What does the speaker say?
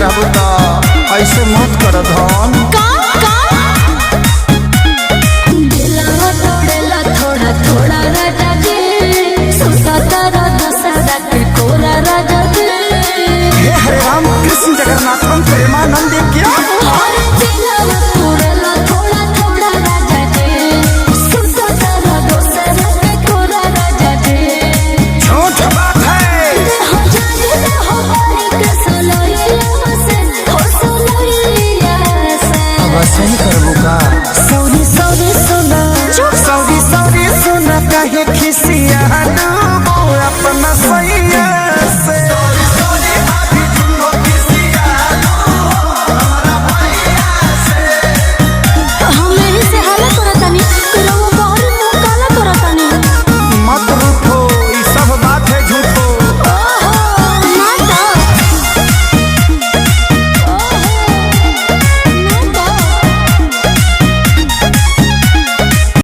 रहबू तो ऐसे मत कर धन। थोड़ा थोड़ा राजा जी सुसता राजा सदा के कोरा राजा जी। हे हरे राम कृष्ण जगन्नाथ